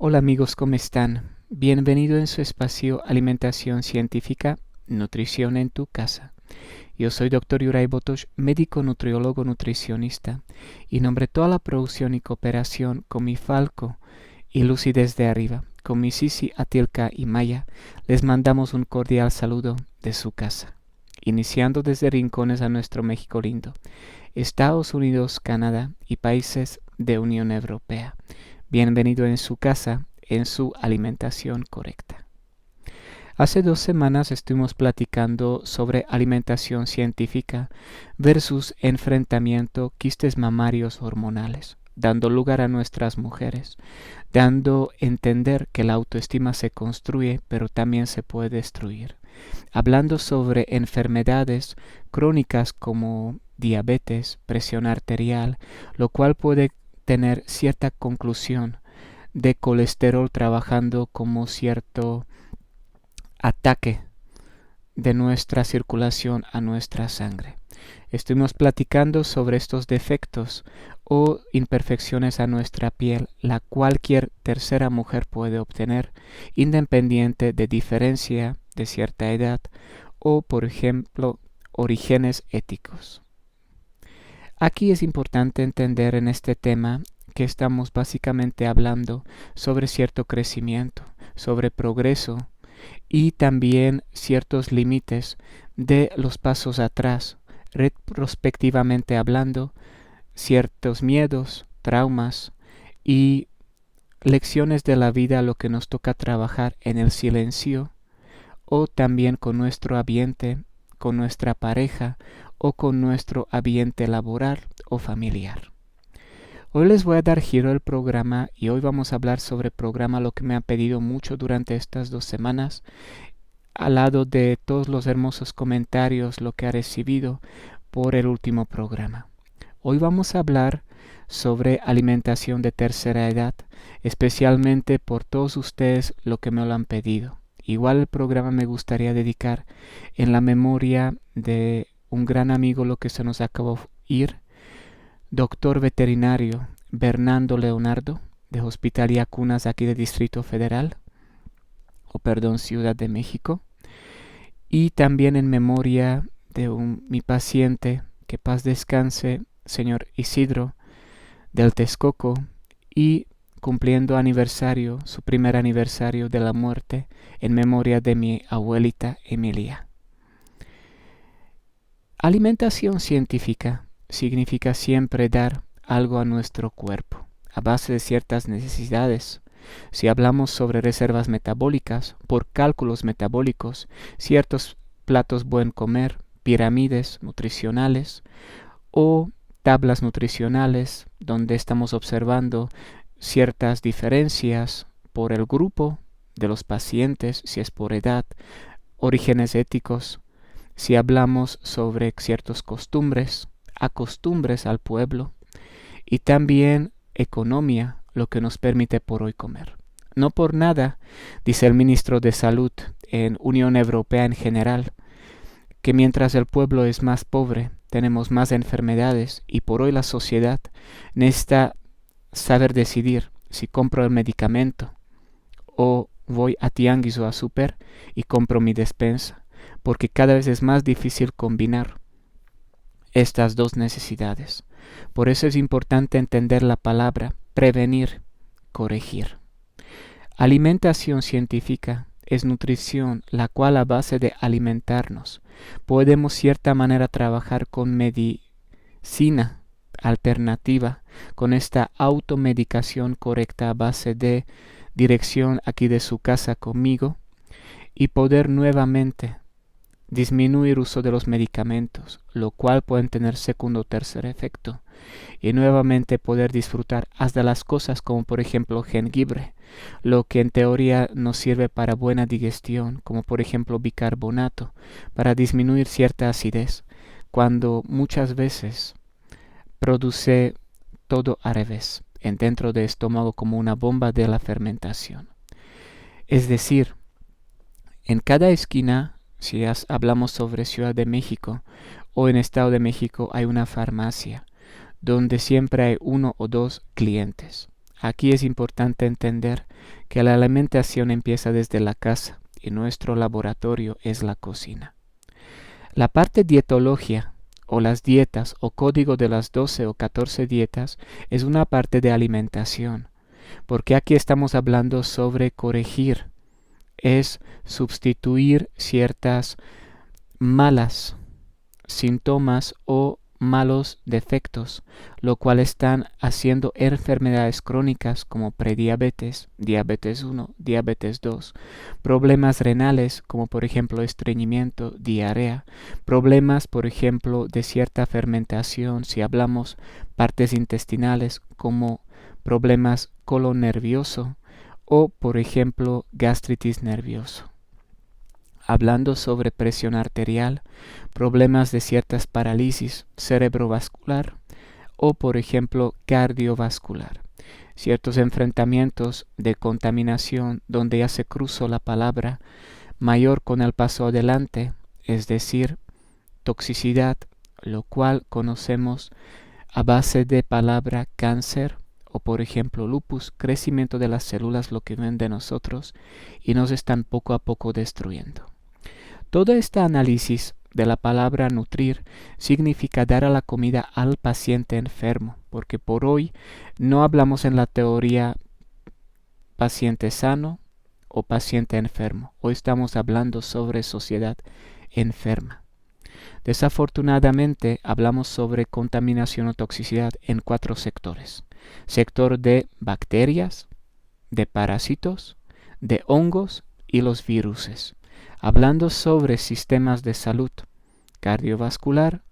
Hola amigos, ¿cómo están? Bienvenido en su espacio Alimentación Científica, Nutrición en tu Casa. Yo soy Dr. Yuray Botosh, médico nutriólogo nutricionista, y nombré toda la producción y cooperación con mi Falco y Lucy desde arriba, con mi Sisi, Atilka y Maya, les mandamos un cordial saludo de su casa. Iniciando desde rincones a nuestro México lindo, Estados Unidos, Canadá y países de Unión Europea. Bienvenido en su casa, en su alimentación correcta. Hace 2 semanas estuvimos platicando sobre alimentación científica versus enfrentamiento quistes mamarios hormonales, dando lugar a nuestras mujeres, dando a entender que la autoestima se construye pero también se puede destruir, hablando sobre enfermedades crónicas como diabetes, presión arterial, lo cual puede tener cierta conclusión de colesterol trabajando como cierto ataque de nuestra circulación a nuestra sangre. Estuvimos platicando sobre estos defectos o imperfecciones a nuestra piel, la cualquier tercera mujer puede obtener, independiente de diferencia de cierta edad o, por ejemplo, orígenes éticos. Aquí es importante entender en este tema que estamos básicamente hablando sobre cierto crecimiento, sobre progreso y también ciertos límites de los pasos atrás, retrospectivamente hablando, ciertos miedos, traumas y lecciones de la vida a lo que nos toca trabajar en el silencio o también con nuestro ambiente, con nuestra pareja o con nuestro ambiente laboral o familiar. Hoy les voy a dar giro al programa y hoy vamos a hablar sobre el programa, lo que me han pedido mucho durante estas 2 semanas, al lado de todos los hermosos comentarios, lo que ha recibido por el último programa. Hoy vamos a hablar sobre alimentación de tercera edad, especialmente por todos ustedes lo que me lo han pedido. Igual el programa me gustaría dedicar en la memoria de un gran amigo, lo que se nos acabó de ir, doctor veterinario Bernardo Leonardo, de Hospital y Cunas aquí de Distrito Federal, Ciudad de México, y también en memoria de mi paciente, que paz descanse, señor Isidro del Texcoco, y cumpliendo aniversario, su primer aniversario de la muerte, en memoria de mi abuelita Emilia. Alimentación científica significa siempre dar algo a nuestro cuerpo, a base de ciertas necesidades. Si hablamos sobre reservas metabólicas, por cálculos metabólicos, ciertos platos buen comer, pirámides nutricionales o tablas nutricionales donde estamos observando ciertas diferencias por el grupo de los pacientes, si es por edad, orígenes éticos, si hablamos sobre ciertas costumbres, acostumbres al pueblo y también economía, lo que nos permite por hoy comer. No por nada, dice el ministro de Salud en Unión Europea en general, que mientras el pueblo es más pobre, tenemos más enfermedades y por hoy la sociedad necesita saber decidir si compro el medicamento o voy a tianguis o a super y compro mi despensa, porque cada vez es más difícil combinar estas dos necesidades. Por eso es importante entender la palabra prevenir, corregir. Alimentación científica es nutrición, la cual a base de alimentarnos podemos cierta manera trabajar con medicina alternativa, con esta automedicación correcta a base de dirección aquí de su casa conmigo y poder nuevamente disminuir uso de los medicamentos, lo cual pueden tener segundo o tercer efecto, y nuevamente poder disfrutar hasta las cosas como por ejemplo jengibre, lo que en teoría nos sirve para buena digestión, como por ejemplo bicarbonato, para disminuir cierta acidez, cuando muchas veces produce todo al revés, dentro del estómago como una bomba de la fermentación. Es decir, en cada esquina, si hablamos sobre Ciudad de México o en Estado de México, hay una farmacia donde siempre hay 1 o 2 clientes. Aquí es importante entender que la alimentación empieza desde la casa y nuestro laboratorio es la cocina. La parte dietología o las dietas o código de las 12 o 14 dietas es una parte de alimentación, porque aquí estamos hablando sobre corregir, es sustituir ciertas malas síntomas o malos defectos, lo cual están haciendo enfermedades crónicas como prediabetes, diabetes 1, diabetes 2, problemas renales como por ejemplo estreñimiento, diarrea, problemas por ejemplo de cierta fermentación, si hablamos partes intestinales como problemas colon nervioso o por ejemplo gastritis nervioso. Hablando sobre presión arterial, problemas de ciertas parálisis cerebrovascular o por ejemplo cardiovascular, ciertos enfrentamientos de contaminación donde ya se cruzó la palabra mayor con el paso adelante, es decir, toxicidad, lo cual conocemos a base de palabra cáncer o por ejemplo lupus, crecimiento de las células, lo que ven de nosotros y nos están poco a poco destruyendo. Todo este análisis de la palabra nutrir significa dar a la comida al paciente enfermo, porque por hoy no hablamos en la teoría paciente sano o paciente enfermo. Hoy estamos hablando sobre sociedad enferma. Desafortunadamente hablamos sobre contaminación o toxicidad en 4 sectores. Sector de bacterias, de parásitos, de hongos y los viruses. Hablando sobre sistemas de salud cardiovascular,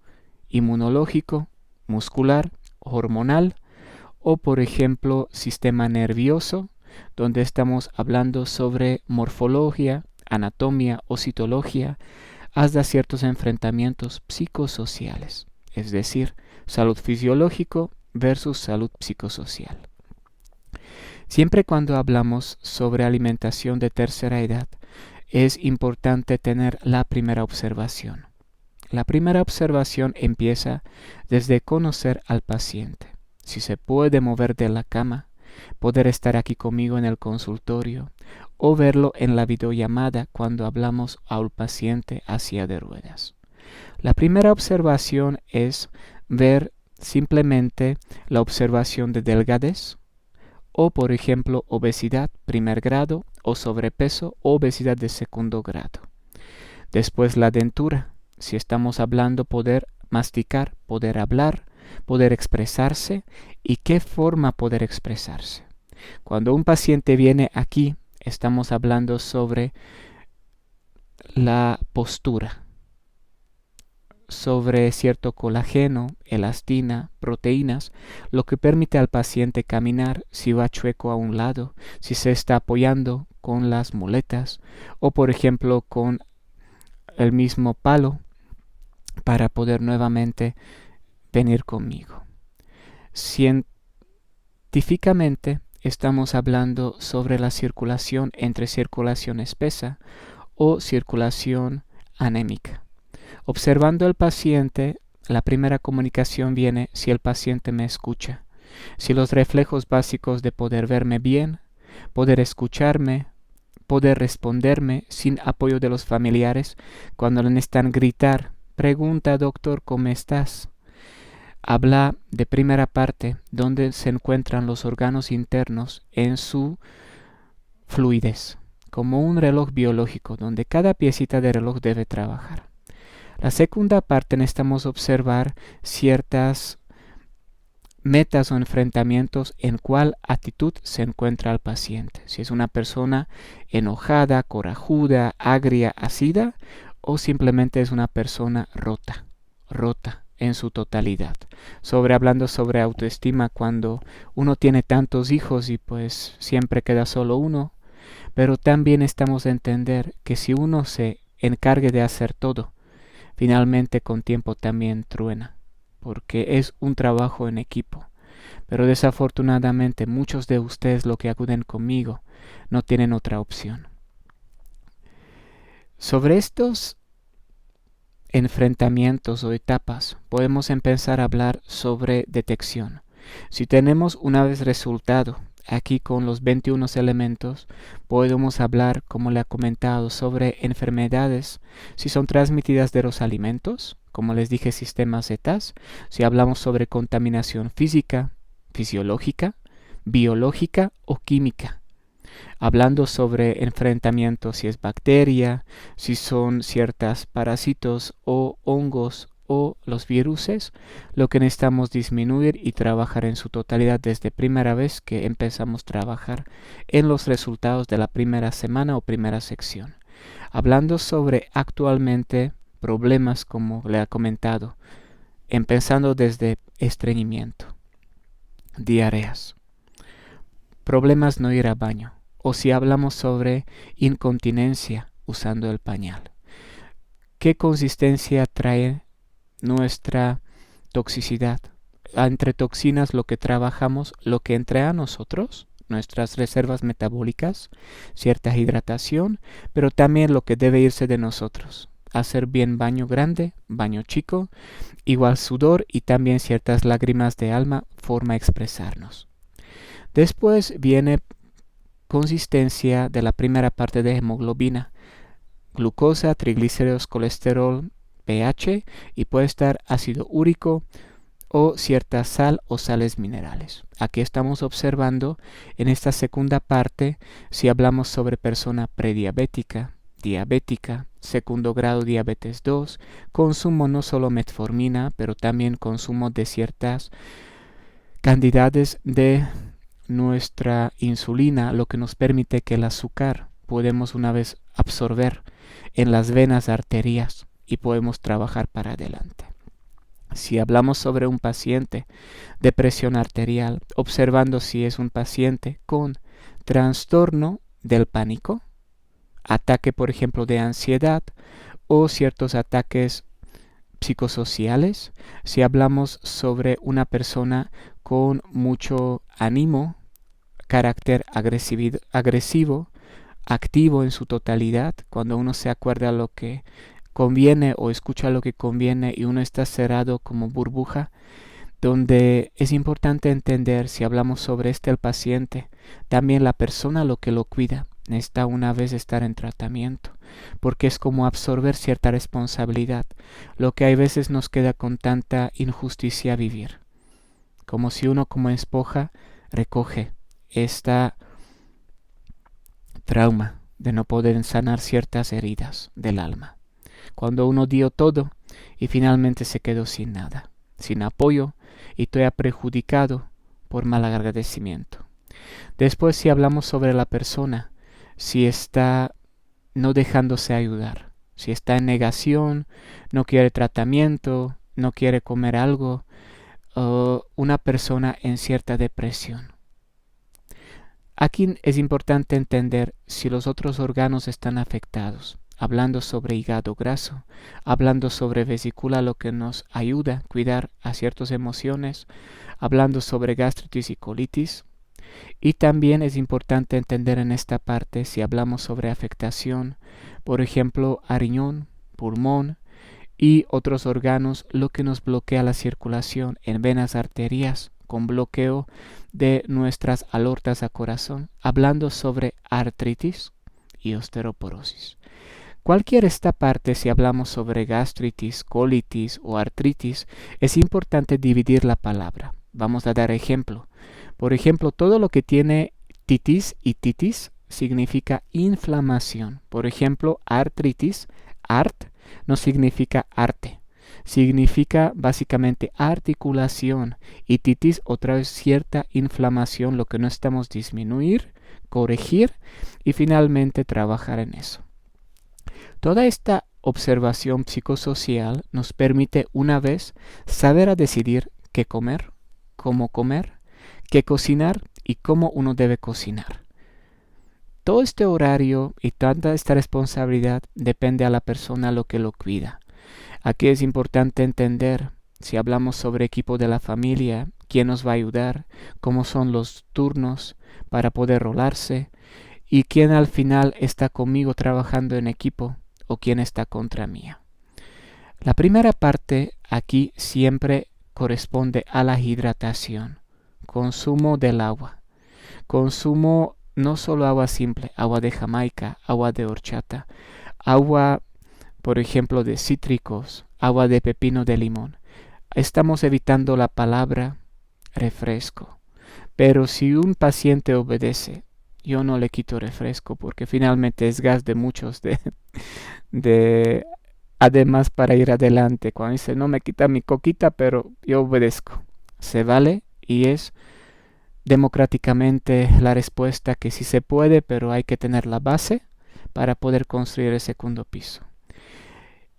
inmunológico, muscular, hormonal o por ejemplo sistema nervioso, donde estamos hablando sobre morfología, anatomía o citología, hasta ciertos enfrentamientos psicosociales, es decir, salud fisiológico versus salud psicosocial. Siempre cuando hablamos sobre alimentación de tercera edad, es importante tener la primera observación. La primera observación empieza desde conocer al paciente. Si se puede mover de la cama, poder estar aquí conmigo en el consultorio o verlo en la videollamada cuando hablamos al paciente a silla de ruedas. La primera observación es ver simplemente la observación de delgadez o por ejemplo obesidad primer grado o sobrepeso o obesidad de segundo grado. Después la dentura, si estamos hablando poder masticar, poder hablar, poder expresarse y qué forma poder expresarse. Cuando un paciente viene aquí, estamos hablando sobre la postura, sobre cierto colágeno, elastina, proteínas, lo que permite al paciente caminar si va chueco a un lado, si se está apoyando con las muletas o por ejemplo con el mismo palo para poder nuevamente venir conmigo. Científicamente estamos hablando sobre la circulación entre circulación espesa o circulación anémica. Observando al paciente, la primera comunicación viene si el paciente me escucha, si los reflejos básicos de poder verme bien, poder escucharme, poder responderme sin apoyo de los familiares cuando le necesitan gritar, pregunta doctor, ¿cómo estás? Habla de primera parte donde se encuentran los órganos internos en su fluidez, como un reloj biológico donde cada piecita de reloj debe trabajar. La segunda parte necesitamos observar ciertas metas o enfrentamientos en cuál actitud se encuentra el paciente. Si es una persona enojada, corajuda, agria, ácida o simplemente es una persona rota en su totalidad. Hablando sobre autoestima, cuando uno tiene tantos hijos y pues siempre queda solo uno, pero también estamos a entender que si uno se encargue de hacer todo, finalmente con tiempo también truena, porque es un trabajo en equipo. Pero desafortunadamente muchos de ustedes lo que acuden conmigo no tienen otra opción. Sobre estos enfrentamientos o etapas podemos empezar a hablar sobre detección. Si tenemos una vez resultado aquí con los 21 elementos, podemos hablar, como le he comentado, sobre enfermedades, si son transmitidas de los alimentos, como les dije, sistemas zetas, si hablamos sobre contaminación física, fisiológica, biológica o química. Hablando sobre enfrentamiento, si es bacteria, si son ciertos parásitos o hongos o los viruses, lo que necesitamos disminuir y trabajar en su totalidad desde primera vez que empezamos a trabajar en los resultados de la primera semana o primera sección. Hablando sobre actualmente problemas, como le he comentado, empezando desde estreñimiento, diarreas, problemas no ir al baño, o si hablamos sobre incontinencia usando el pañal. ¿Qué consistencia trae nuestra toxicidad? Entre toxinas lo que trabajamos, lo que entra a nosotros, nuestras reservas metabólicas, cierta hidratación, pero también lo que debe irse de nosotros. Hacer bien baño grande, baño chico, igual sudor y también ciertas lágrimas de alma, forma de expresarnos. Después viene consistencia de la primera parte de hemoglobina, glucosa, triglicéridos, colesterol, pH y puede estar ácido úrico o cierta sal o sales minerales. Aquí estamos observando en esta segunda parte si hablamos sobre persona prediabética, diabética, segundo grado diabetes 2, consumo no solo metformina, pero también consumo de ciertas cantidades de nuestra insulina, lo que nos permite que el azúcar podemos una vez absorber en las venas arterias y podemos trabajar para adelante. Si hablamos sobre un paciente de presión arterial, observando si es un paciente con trastorno del pánico, ataque por ejemplo de ansiedad o ciertos ataques psicosociales, si hablamos sobre una persona con mucho ánimo, carácter agresivo, activo en su totalidad, cuando uno se acuerda lo que conviene o escucha lo que conviene y uno está cerrado como burbuja, donde es importante entender si hablamos sobre el paciente, también la persona lo que lo cuida necesita una vez estar en tratamiento, porque es como absorber cierta responsabilidad, lo que hay veces nos queda con tanta injusticia vivir, como si uno como esponja recoge esta trauma de no poder sanar ciertas heridas del alma. Cuando uno dio todo y finalmente se quedó sin nada, sin apoyo y todavía perjudicado por mal agradecimiento. Después si hablamos sobre la persona, si está no dejándose ayudar, si está en negación, no quiere tratamiento, no quiere comer algo, o una persona en cierta depresión. Aquí es importante entender si los otros órganos están afectados, hablando sobre hígado graso, hablando sobre vesícula, lo que nos ayuda a cuidar a ciertas emociones, hablando sobre gastritis y colitis. Y también es importante entender en esta parte si hablamos sobre afectación, por ejemplo, a riñón, pulmón y otros órganos, lo que nos bloquea la circulación en venas arterias, con bloqueo de nuestras aortas a corazón, hablando sobre artritis y osteoporosis. Cualquier esta parte, si hablamos sobre gastritis, colitis o artritis, es importante dividir la palabra. Vamos a dar ejemplo. Por ejemplo, todo lo que tiene titis y titis significa inflamación. Por ejemplo, artritis, art, no significa arte. Significa básicamente articulación y titis otra vez cierta inflamación, lo que no estamos disminuir, corregir y finalmente trabajar en eso. Toda esta observación psicosocial nos permite una vez saber a decidir qué comer, cómo comer, qué cocinar y cómo uno debe cocinar. Todo este horario y tanta esta responsabilidad depende a la persona lo que lo cuida. Aquí es importante entender, si hablamos sobre equipo de la familia, quién nos va a ayudar, cómo son los turnos para poder rolarse y quién al final está conmigo trabajando en equipo o quién está contra mía. La primera parte aquí siempre corresponde a la hidratación, consumo del agua. Consumo no solo agua simple, agua de Jamaica, agua de horchata, agua, por ejemplo, de cítricos, agua de pepino de limón. Estamos evitando la palabra refresco. Pero si un paciente obedece, yo no le quito refresco porque finalmente es gas de muchos de además para ir adelante. Cuando dice no me quita mi coquita, pero yo obedezco. Se vale y es democráticamente la respuesta que sí se puede, pero hay que tener la base para poder construir el segundo piso.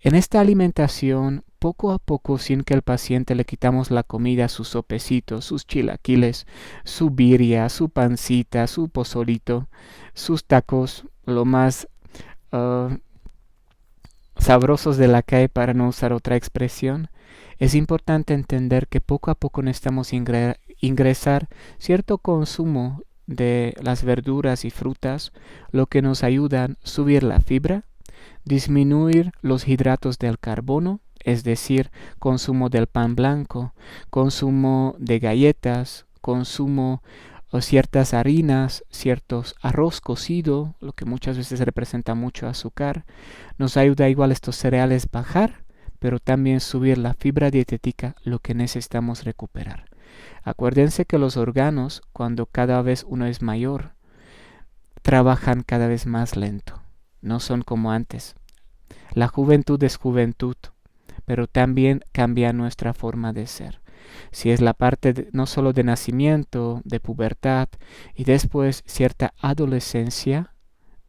En esta alimentación, poco a poco, sin que el paciente le quitamos la comida, sus sopecitos, sus chilaquiles, su birria, su pancita, su pozolito, sus tacos, lo más sabrosos de la calle para no usar otra expresión, es importante entender que poco a poco necesitamos ingresar cierto consumo de las verduras y frutas, lo que nos ayudan a subir la fibra, disminuir los hidratos del carbono, es decir, consumo del pan blanco, consumo de galletas, consumo de ciertas harinas, ciertos arroz cocido, lo que muchas veces representa mucho azúcar. Nos ayuda igual estos cereales bajar, pero también subir la fibra dietética, lo que necesitamos recuperar. Acuérdense que los órganos, cuando cada vez uno es mayor, trabajan cada vez más lento. No son como antes. La juventud es juventud, pero también cambia nuestra forma de ser. Si es la parte no solo de nacimiento, de pubertad y después cierta adolescencia,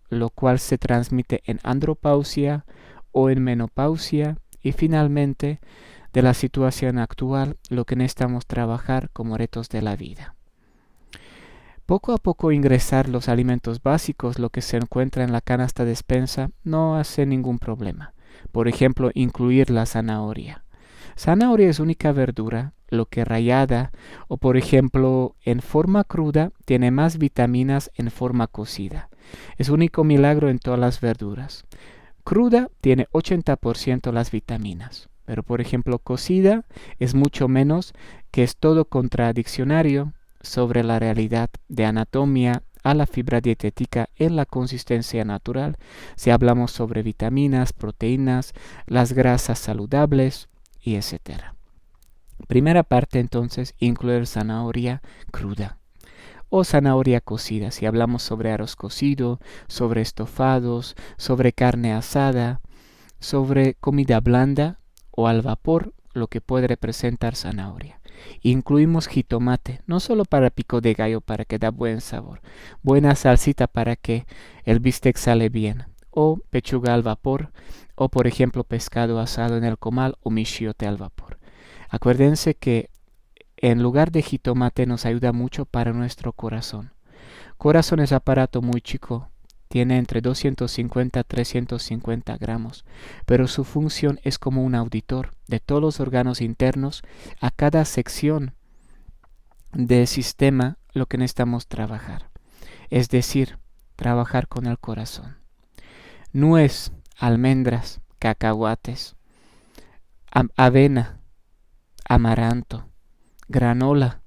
lo cual se transmite en andropausia o en menopausia y finalmente de la situación actual, lo que necesitamos trabajar como retos de la vida. Poco a poco ingresar los alimentos básicos, lo que se encuentra en la canasta de despensa, no hace ningún problema. Por ejemplo, incluir la zanahoria. Zanahoria es única verdura, lo que rallada o por ejemplo en forma cruda tiene más vitaminas en forma cocida. Es único milagro en todas las verduras. Cruda tiene 80% las vitaminas, pero por ejemplo cocida es mucho menos, que es todo contradiccionario sobre la realidad de anatomía a la fibra dietética en la consistencia natural, si hablamos sobre vitaminas, proteínas, las grasas saludables y etc. Primera parte entonces, incluir zanahoria cruda o zanahoria cocida, si hablamos sobre arroz cocido, sobre estofados, sobre carne asada, sobre comida blanda o al vapor, lo que puede representar zanahoria. Incluimos jitomate, no solo para pico de gallo para que da buen sabor, buena salsita para que el bistec sale bien, o pechuga al vapor, o por ejemplo pescado asado en el comal o michiote al vapor. Acuérdense que en lugar de jitomate nos ayuda mucho para nuestro corazón. Corazón es aparato muy chico, tiene entre 250 a 350 gramos, pero su función es como un auditor de todos los órganos internos a cada sección del sistema, lo que necesitamos trabajar. Es decir, trabajar con el corazón. Nuez, almendras, cacahuates, avena, amaranto, granola.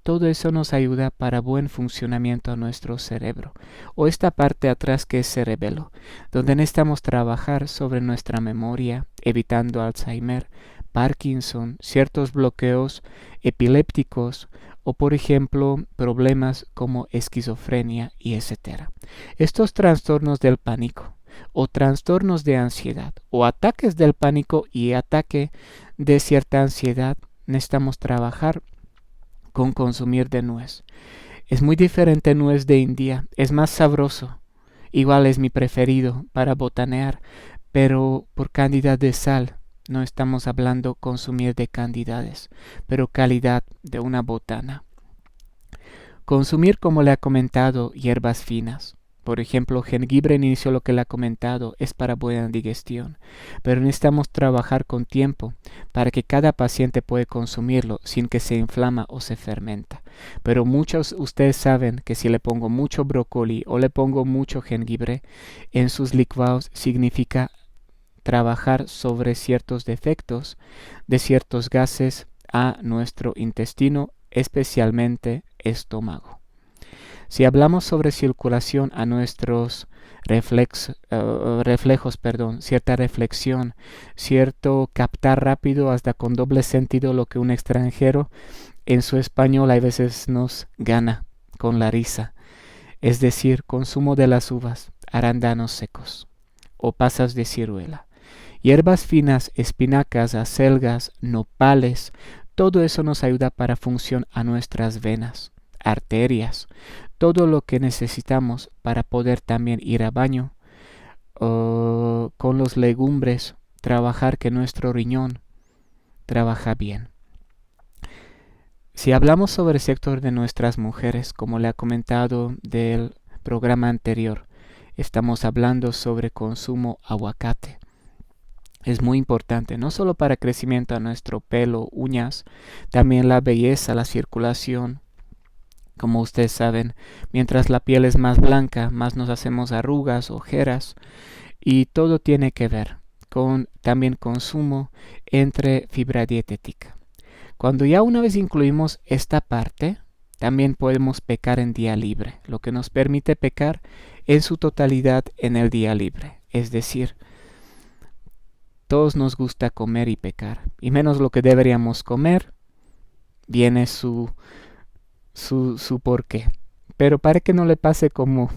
Todo eso nos ayuda para buen funcionamiento a nuestro cerebro, o esta parte atrás que es cerebelo, donde necesitamos trabajar sobre nuestra memoria, evitando Alzheimer, Parkinson, ciertos bloqueos epilépticos o por ejemplo problemas como esquizofrenia y etc. Estos trastornos del pánico o trastornos de ansiedad o ataques del pánico y ataque de cierta ansiedad necesitamos trabajar con consumir de nuez. Es muy diferente nuez de India, es más sabroso, igual es mi preferido para botanear, pero por cantidad de sal, no estamos hablando consumir de cantidades, pero calidad de una botana. Consumir, como le ha comentado, hierbas finas. Por ejemplo, jengibre, en inicio lo que le ha comentado, es para buena digestión, pero necesitamos trabajar con tiempo para que cada paciente pueda consumirlo sin que se inflama o se fermenta. Pero muchos ustedes saben que si le pongo mucho brócoli o le pongo mucho jengibre en sus licuados significa trabajar sobre ciertos defectos de ciertos gases a nuestro intestino, especialmente estómago. Si hablamos sobre circulación a nuestros reflejos, cierta reflexión, cierto captar rápido hasta con doble sentido lo que un extranjero en su español a veces nos gana con la risa, es decir, consumo de las uvas, arándanos secos o pasas de ciruela, hierbas finas, espinacas, acelgas, nopales, todo eso nos ayuda para función a nuestras venas, arterias, todo lo que necesitamos para poder también ir a baño, con los legumbres, trabajar que nuestro riñón trabaja bien. Si hablamos sobre el sector de nuestras mujeres, como le he comentado del programa anterior, estamos hablando sobre consumo aguacate. Es muy importante, no solo para crecimiento a nuestro pelo, uñas, también la belleza, la circulación. Como ustedes saben, mientras la piel es más blanca, más nos hacemos arrugas, ojeras, y todo tiene que ver con también consumo entre fibra dietética. Cuando ya una vez incluimos esta parte, también podemos pecar en día libre, lo que nos permite pecar en su totalidad en el día libre. Es decir, todos nos gusta comer y pecar, y menos lo que deberíamos comer, viene su porqué. Pero para que no le pase como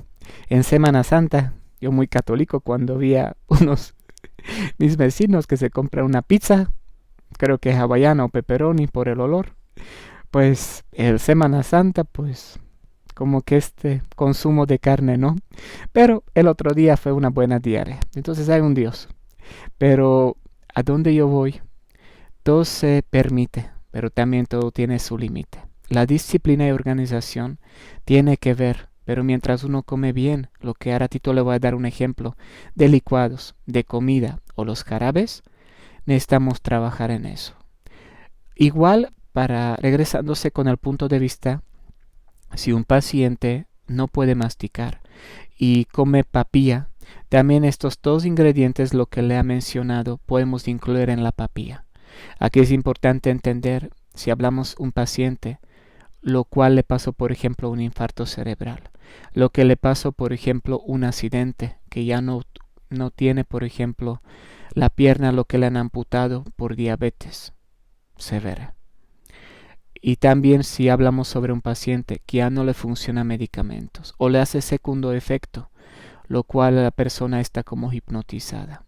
en Semana Santa, yo muy católico, cuando vi a mis vecinos que se compran una pizza, creo que hawaiana o pepperoni por el olor, pues el Semana Santa, pues como que este consumo de carne, ¿no? Pero el otro día fue una buena diaria. Entonces hay un Dios. Pero a donde yo voy, todo se permite, pero también todo tiene su límite. La disciplina y organización tiene que ver, pero mientras uno come bien, lo que a ratito le voy a dar un ejemplo de licuados, de comida o los jarabes, necesitamos trabajar en eso. Igual, regresándose con el punto de vista, si un paciente no puede masticar y come papilla, también estos dos ingredientes, lo que le ha mencionado, podemos incluir en la papilla. Aquí es importante entender, si hablamos un paciente, lo cual le pasó, por ejemplo, un infarto cerebral, lo que le pasó, por ejemplo, un accidente, que ya no tiene, por ejemplo, la pierna, lo que le han amputado por diabetes severa. Y también si hablamos sobre un paciente que ya no le funcionan medicamentos o le hace segundo efecto, lo cual la persona está como hipnotizada.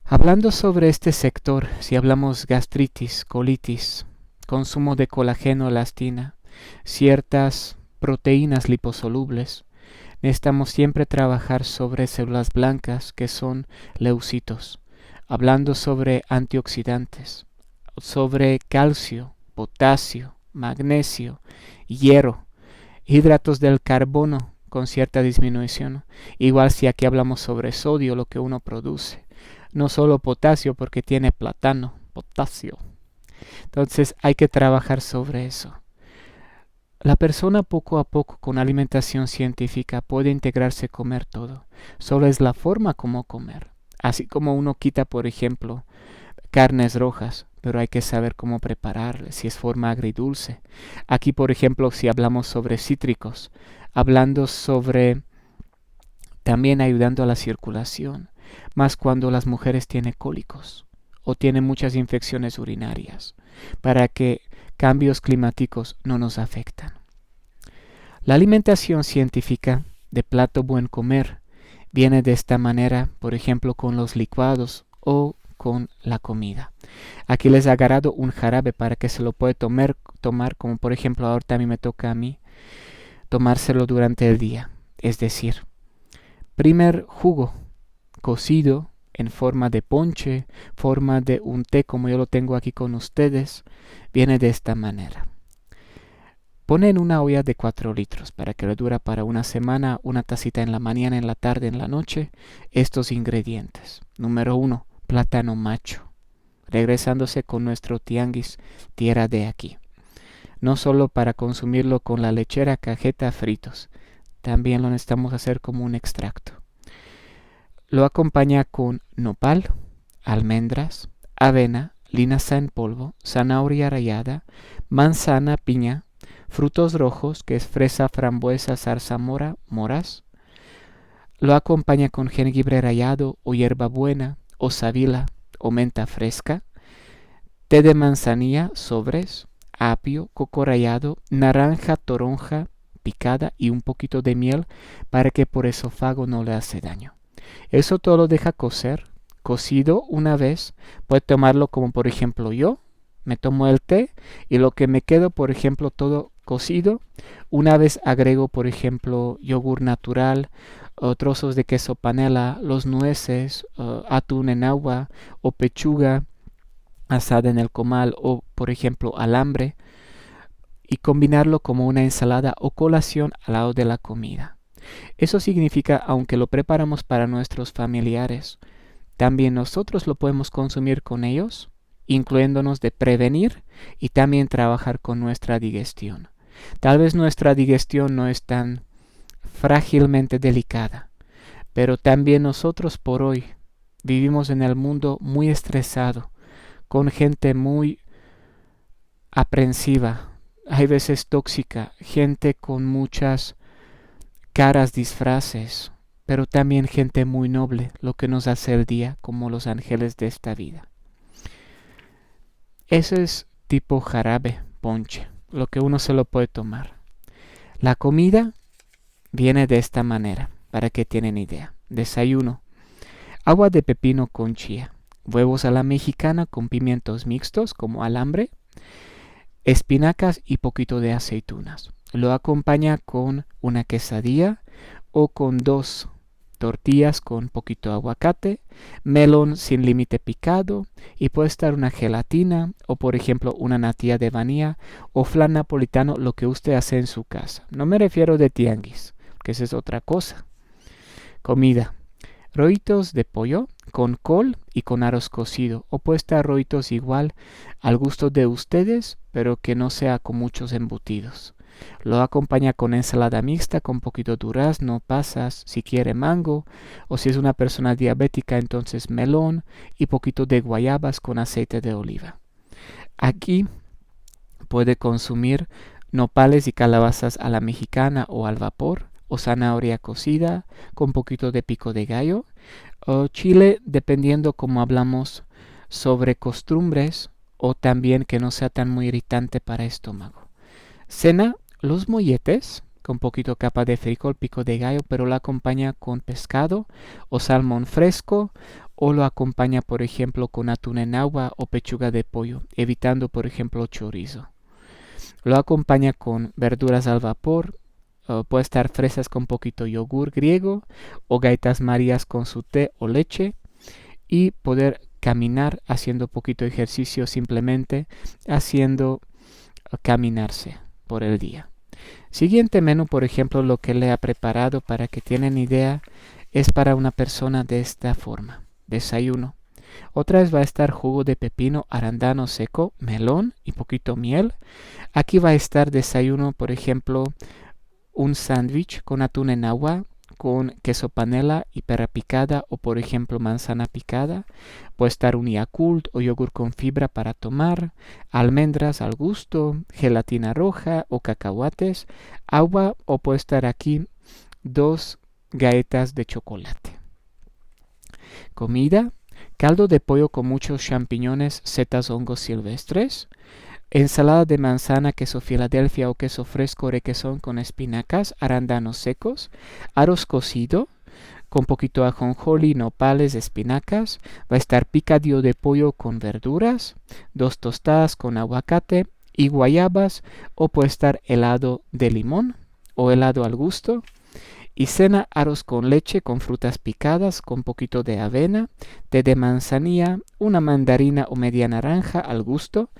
Hablando sobre este sector, si hablamos gastritis, colitis, consumo de colágeno, elastina, ciertas proteínas liposolubles, necesitamos siempre trabajar sobre células blancas que son leucitos, hablando sobre antioxidantes, sobre calcio, potasio, magnesio, hierro, hidratos del carbono con cierta disminución. Igual si aquí hablamos sobre sodio, lo que uno produce, no solo potasio porque tiene plátano, potasio. Entonces hay que trabajar sobre eso. La persona poco a poco con alimentación científica puede integrarse a comer todo. Solo es la forma como comer. Así como uno quita, por ejemplo, carnes rojas, pero hay que saber cómo prepararlas, si es forma agridulce. Aquí, por ejemplo, si hablamos sobre cítricos, hablando sobre también ayudando a la circulación, más cuando las mujeres tienen cólicos o tienen muchas infecciones urinarias, para que cambios climáticos no nos afectan. La alimentación científica de plato buen comer viene de esta manera, por ejemplo, con los licuados o con la comida. Aquí les he agarrado un jarabe para que se lo pueda tomar, como por ejemplo ahorita a mí me toca tomárselo durante el día. Es decir, primer jugo cocido en forma de ponche, forma de un té como yo lo tengo aquí con ustedes, viene de esta manera. Ponen una olla de 4 litros para que le dura para una semana, una tacita en la mañana, en la tarde, en la noche, estos ingredientes. Número 1, plátano macho, regresándose con nuestro tianguis tierra de aquí. No solo para consumirlo con la lechera, cajeta, fritos, también lo necesitamos hacer como un extracto. Lo acompaña con nopal, almendras, avena, linaza en polvo, zanahoria rallada, manzana, piña, frutos rojos, que es fresa, frambuesa, zarzamora, moras. Lo acompaña con jengibre rallado o hierbabuena o sábila o menta fresca, té de manzanilla, sobres, apio, coco rallado, naranja, toronja picada y un poquito de miel para que por esófago no le hace daño. Eso todo lo deja cocer. Cocido una vez, puede tomarlo como por ejemplo yo, me tomo el té y lo que me quedo, por ejemplo, todo cocido. Una vez agrego, por ejemplo, yogur natural, o trozos de queso panela, los nueces, atún en agua o pechuga asada en el comal o, por ejemplo, alambre, y combinarlo como una ensalada o colación al lado de la comida. Eso significa, aunque lo preparamos para nuestros familiares, también nosotros lo podemos consumir con ellos, incluyéndonos de prevenir y también trabajar con nuestra digestión. Tal vez nuestra digestión no es tan frágilmente delicada, pero también nosotros por hoy vivimos en el mundo muy estresado, con gente muy aprensiva, hay veces tóxica, gente con muchas caras, disfraces, pero también gente muy noble, lo que nos hace el día como los ángeles de esta vida. Ese es tipo jarabe, ponche, lo que uno se lo puede tomar. La comida viene de esta manera, para que tienen idea. Desayuno: agua de pepino con chía, huevos a la mexicana con pimientos mixtos como alambre, espinacas y poquito de aceitunas. Lo acompaña con una quesadilla o con 2 tortillas con poquito de aguacate, melón sin límite picado y puede estar una gelatina o por ejemplo una natilla de vainilla o flan napolitano, lo que usted hace en su casa. No me refiero de tianguis, que esa es otra cosa. Comida: rollitos de pollo con col y con arroz cocido, o puede estar rollitos igual al gusto de ustedes, pero que no sea con muchos embutidos. Lo acompaña con ensalada mixta con poquito durazno, pasas, si quiere mango, o si es una persona diabética entonces melón y poquito de guayabas con aceite de oliva. Aquí puede consumir nopales y calabazas a la mexicana o al vapor, o zanahoria cocida con poquito de pico de gallo, o chile dependiendo como hablamos sobre costumbres, o también que no sea tan muy irritante para estómago. Cena: los molletes con poquito capa de frijol, pico de gallo, pero lo acompaña con pescado o salmón fresco, o lo acompaña por ejemplo con atún en agua o pechuga de pollo, evitando por ejemplo chorizo. Lo acompaña con verduras al vapor, puede estar fresas con poquito yogur griego o gaitas marías con su té o leche, y poder caminar haciendo poquito ejercicio, simplemente haciendo caminarse por el día. Siguiente menú, por ejemplo, lo que le ha preparado para que tienen idea, es para una persona de esta forma. Desayuno: otra vez va a estar jugo de pepino, arándano seco, melón y poquito miel. Aquí va a estar desayuno, por ejemplo, un sándwich con atún en agua, con queso panela y pera picada, o por ejemplo manzana picada. Puede estar un Yakult o yogur con fibra para tomar, almendras al gusto, gelatina roja o cacahuates, agua, o puede estar aquí 2 galletas de chocolate. Comida: caldo de pollo con muchos champiñones, setas, hongos silvestres, ensalada de manzana, queso Filadelfia o queso fresco requesón con espinacas, arándanos secos, arroz cocido con poquito ajonjolí, nopales, espinacas. Va a estar picadillo de pollo con verduras, 2 tostadas con aguacate y guayabas, o puede estar helado de limón o helado al gusto. Y cena: arroz con leche con frutas picadas, con poquito de avena, té de manzanilla, una mandarina o media naranja al gusto,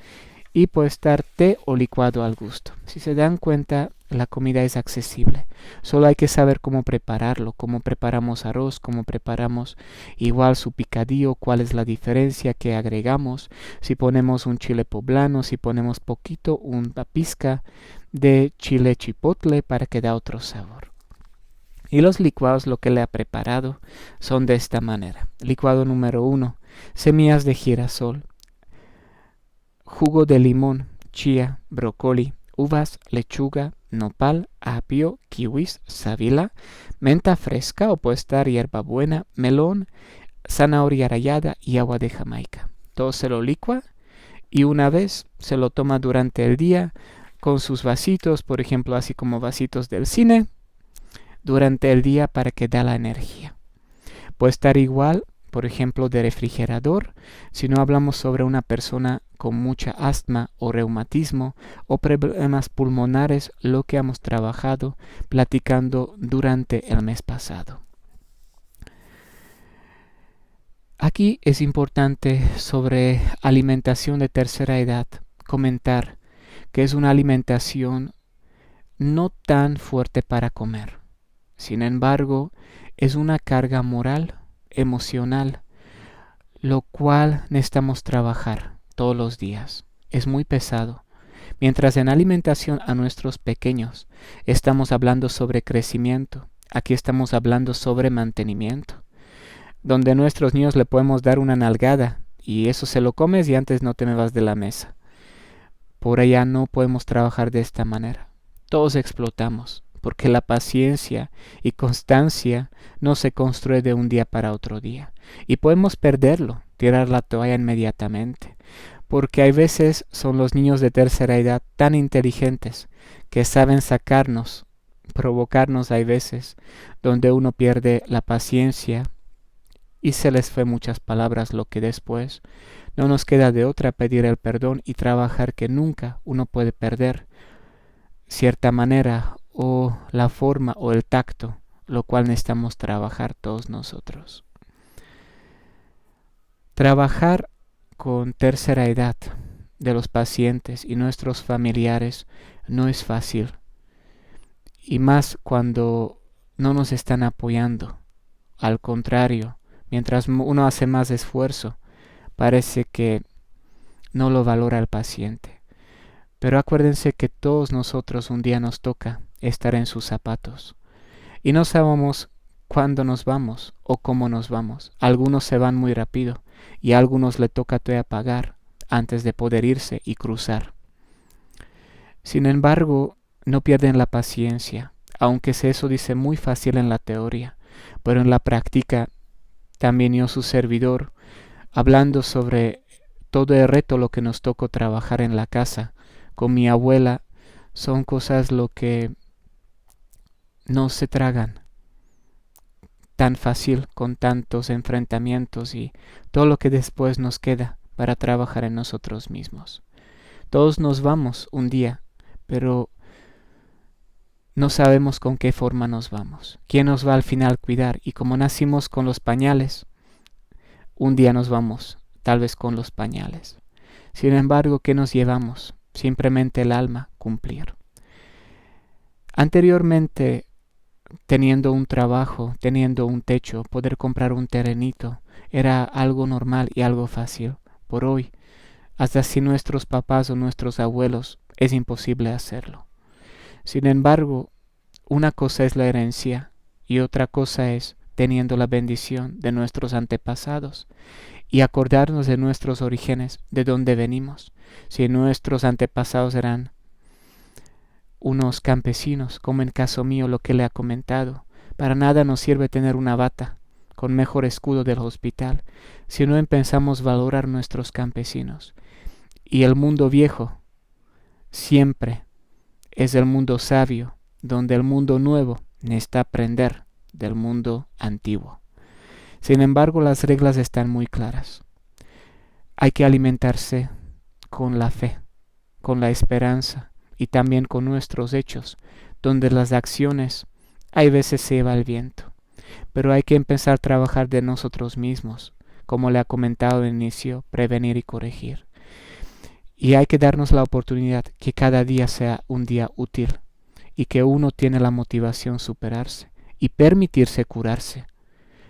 y puede estar té o licuado al gusto. Si se dan cuenta, la comida es accesible. Solo hay que saber cómo prepararlo, cómo preparamos arroz, cómo preparamos igual su picadillo, cuál es la diferencia que agregamos, si ponemos un chile poblano, si ponemos poquito, una pizca de chile chipotle para que dé otro sabor. Y los licuados, lo que le ha preparado, son de esta manera. Licuado número 1: semillas de girasol, jugo de limón, chía, brócoli, uvas, lechuga, nopal, apio, kiwis, sábila, menta fresca o puede estar hierbabuena, melón, zanahoria rallada y agua de Jamaica. Todo se lo licua y una vez se lo toma durante el día con sus vasitos, por ejemplo, así como vasitos del cine, durante el día para que da la energía. Puede estar igual, por ejemplo, de refrigerador, si no hablamos sobre una persona con mucha asma o reumatismo o problemas pulmonares, lo que hemos trabajado platicando durante el mes pasado. Aquí es importante sobre alimentación de tercera edad comentar que es una alimentación no tan fuerte para comer. Sin embargo, es una carga moral, emocional, lo cual necesitamos trabajar todos los días. Es muy pesado. Mientras en alimentación a nuestros pequeños estamos hablando sobre crecimiento, aquí estamos hablando sobre mantenimiento, donde a nuestros niños le podemos dar una nalgada y eso se lo comes y antes no te me vas de la mesa. Por allá no podemos trabajar de esta manera. Todos explotamos, porque la paciencia y constancia no se construye de un día para otro día. Y podemos perderlo, tirar la toalla inmediatamente, porque hay veces son los niños de tercera edad tan inteligentes que saben sacarnos, provocarnos hay veces, donde uno pierde la paciencia y se les fue muchas palabras, lo que después no nos queda de otra pedir el perdón y trabajar que nunca uno puede perder cierta manera o la forma o el tacto, lo cual necesitamos trabajar todos nosotros. Trabajar con tercera edad de los pacientes y nuestros familiares no es fácil, y más cuando no nos están apoyando. Al contrario, mientras uno hace más esfuerzo, parece que no lo valora el paciente. Pero acuérdense que todos nosotros un día nos toca estar en sus zapatos. Y no sabemos cuándo nos vamos o cómo nos vamos. Algunos se van muy rápido y a algunos le toca todavía pagar antes de poder irse y cruzar. Sin embargo, no pierden la paciencia, aunque eso dice muy fácil en la teoría, pero en la práctica también yo, su servidor, hablando sobre todo el reto lo que nos tocó trabajar en la casa con mi abuela, son cosas lo que no se tragan tan fácil con tantos enfrentamientos y todo lo que después nos queda para trabajar en nosotros mismos. Todos nos vamos un día, pero no sabemos con qué forma nos vamos. ¿Quién nos va al final cuidar? Y como nacimos con los pañales, un día nos vamos, tal vez con los pañales. Sin embargo, ¿qué nos llevamos? Simplemente el alma, cumplir. Anteriormente, teniendo un trabajo, teniendo un techo, poder comprar un terrenito, era algo normal y algo fácil. Por hoy, hasta si nuestros papás o nuestros abuelos, es imposible hacerlo. Sin embargo, una cosa es la herencia y otra cosa es teniendo la bendición de nuestros antepasados y acordarnos de nuestros orígenes, de dónde venimos. Si nuestros antepasados eran unos campesinos, como en caso mío lo que le ha comentado, para nada nos sirve tener una bata con mejor escudo del hospital si no empezamos a valorar nuestros campesinos. Y el mundo viejo siempre es el mundo sabio, donde el mundo nuevo necesita aprender del mundo antiguo. Sin embargo, las reglas están muy claras. Hay que alimentarse con la fe, con la esperanza y también con nuestros hechos, donde las acciones hay veces se va el viento. Pero hay que empezar a trabajar de nosotros mismos, como le ha comentado al inicio, prevenir y corregir. Y hay que darnos la oportunidad que cada día sea un día útil y que uno tiene la motivación superarse y permitirse curarse,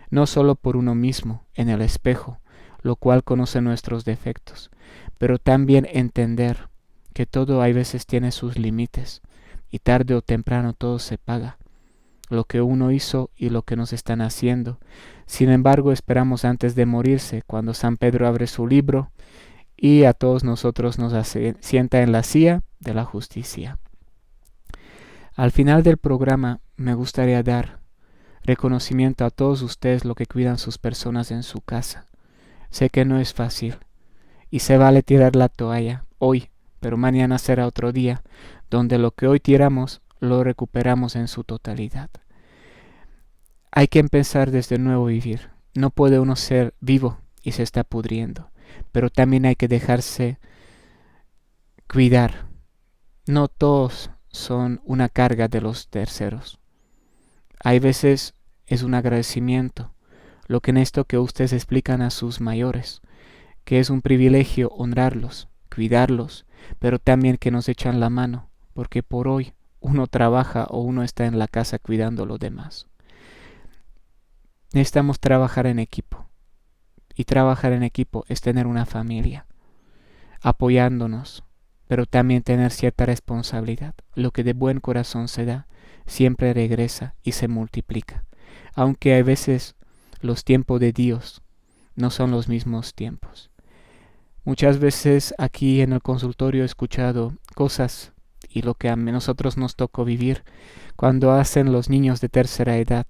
no solo por uno mismo en el espejo, lo cual conoce nuestros defectos, pero también entender que todo hay veces tiene sus límites y tarde o temprano todo se paga, lo que uno hizo y lo que nos están haciendo. Sin embargo, esperamos antes de morirse, cuando San Pedro abre su libro y a todos nosotros nos sienta en la silla de la justicia. Al final del programa me gustaría dar reconocimiento a todos ustedes los que cuidan sus personas en su casa. Sé que no es fácil y se vale tirar la toalla hoy, pero mañana será otro día donde lo que hoy tiramos lo recuperamos en su totalidad. Hay que empezar desde nuevo vivir. No puede uno ser vivo y se está pudriendo, pero también hay que dejarse cuidar. No todos son una carga de los terceros. Hay veces es un agradecimiento, lo que en esto que ustedes explican a sus mayores, que es un privilegio honrarlos, cuidarlos, pero también que nos echan la mano, porque por hoy uno trabaja o uno está en la casa cuidando a los demás. Necesitamos trabajar en equipo, y trabajar en equipo es tener una familia, apoyándonos, pero también tener cierta responsabilidad. Lo que de buen corazón se da, siempre regresa y se multiplica, aunque a veces los tiempos de Dios no son los mismos tiempos. Muchas veces aquí en el consultorio he escuchado cosas y lo que a nosotros nos tocó vivir cuando hacen los niños de tercera edad.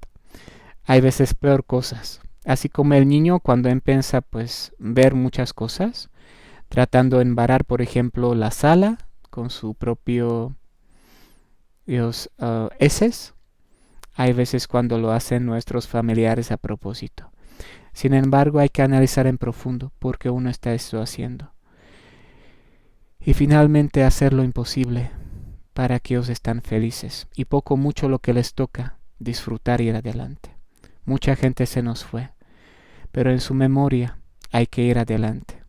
Hay veces peor cosas. Así como el niño cuando empieza pues ver muchas cosas, tratando de embarrar por ejemplo la sala con su propio heces. Hay veces cuando lo hacen nuestros familiares a propósito. Sin embargo, hay que analizar en profundo por qué uno está esto haciendo. Y finalmente hacer lo imposible para que ellos estén felices. Y poco mucho lo que les toca, disfrutar y ir adelante. Mucha gente se nos fue, pero en su memoria hay que ir adelante.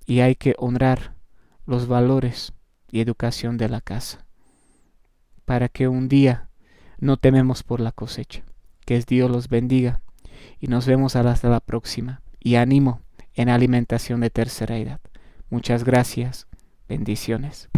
Y hay que honrar los valores y educación de la casa. Para que un día no tememos por la cosecha. Que Dios los bendiga. Y nos vemos hasta la próxima. Y ánimo en alimentación de tercera edad. Muchas gracias. Bendiciones.